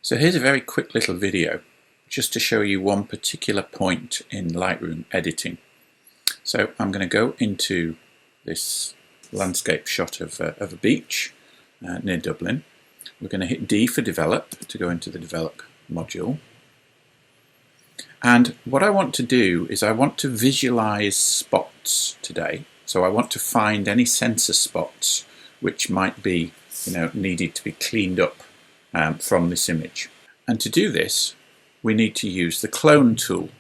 So here's a very quick little video just to show you one particular point in Lightroom editing. So I'm going to go into this landscape shot of a beach near Dublin. We're going to hit D for develop to go into the develop module. And what I want to do is I want to visualize spots today. So I want to find any sensor spots which might be needed to be cleaned up from this image. And to do this, we need to use the clone tool.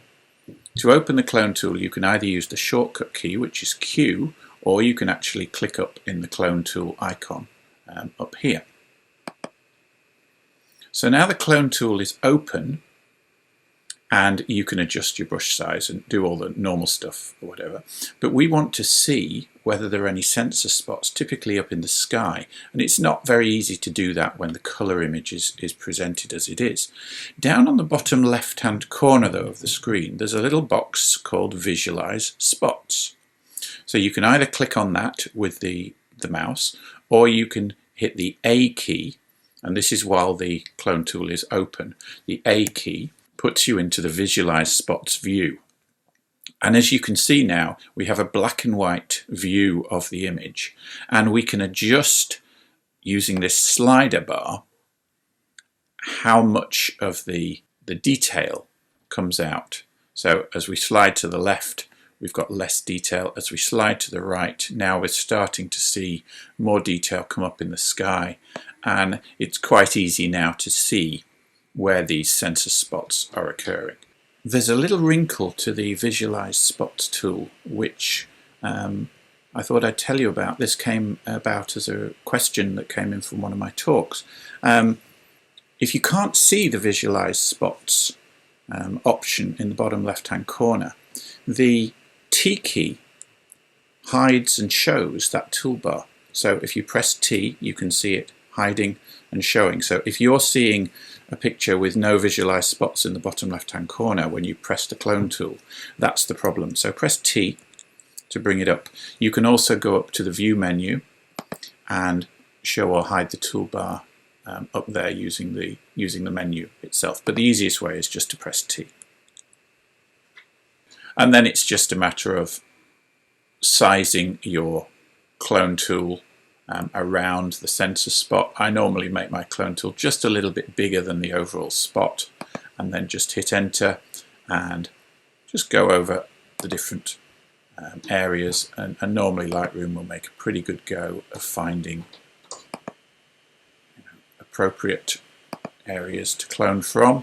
To open the clone tool, you can either use the shortcut key, which is Q, or you can actually click up in the clone tool icon up here. So now the clone tool is open, and you can adjust your brush size and do all the normal stuff or whatever. But we want to see whether there are any sensor spots, typically up in the sky. And it's not very easy to do that when the color image is presented as it is. Down on the bottom left-hand corner, though, of the screen, there's a little box called Visualise Spots. So you can either click on that with the mouse, or you can hit the A key, and this is while the clone tool is open. The A key puts you into the Visualise Spots view. And as you can see now, we have a black and white view of the image, and we can adjust using this slider bar how much of the detail comes out. So as we slide to the left, we've got less detail. As we slide to the right, now we're starting to see more detail come up in the sky, and it's quite easy now to see where these sensor spots are occurring. There's a little wrinkle to the Visualise Spots tool which I thought I'd tell you about. This came about as a question that came in from one of my talks. If you can't see the Visualise Spots option in the bottom left hand corner, the T key hides and shows that toolbar. So if you press T, you can see it hiding and showing. So if you're seeing a picture with no Visualise Spots in the bottom left hand corner when you press the clone tool, that's the problem. So press T to bring it up. You can also go up to the view menu and show or hide the toolbar up there using the menu itself, but the easiest way is just to press T. And then it's just a matter of sizing your clone tool around the sensor spot. I normally make my clone tool just a little bit bigger than the overall spot, and then just hit enter and just go over the different areas, and normally Lightroom will make a pretty good go of finding appropriate areas to clone from.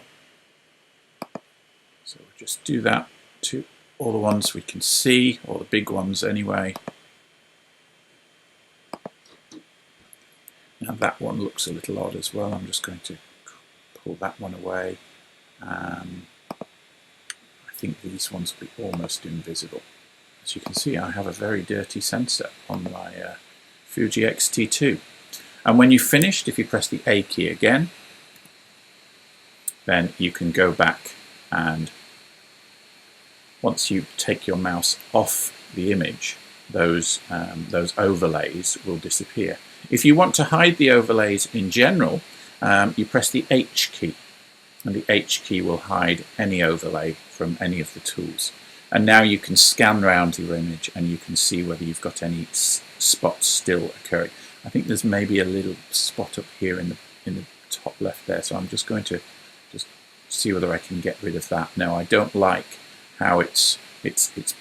So we'll just do that to all the ones we can see, or the big ones anyway. Now that one looks a little odd as well. I'm just going to pull that one away. I think these ones will be almost invisible. As you can see, I have a very dirty sensor on my Fuji X-T2. And when you've finished, if you press the A key again, then you can go back, and once you take your mouse off the image, those overlays will disappear. If you want to hide the overlays in general, you press the H key, and the H key will hide any overlay from any of the tools. And now you can scan around your image and you can see whether you've got any spots still occurring. I think there's maybe a little spot up here in the top left there, so I'm just going to just see whether I can get rid of that. No, I don't like how it's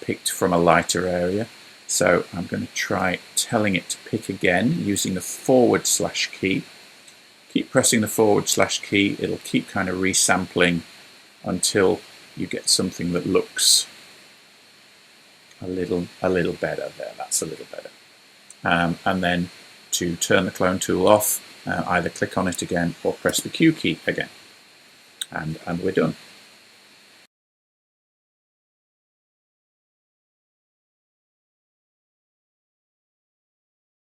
picked from a lighter area. So I'm going to try telling it to pick again using the / key. Keep pressing the / key. It'll keep kind of resampling until you get something that looks a little better there. That's a little better. And then to turn the clone tool off, either click on it again or press the Q key again. And we're done.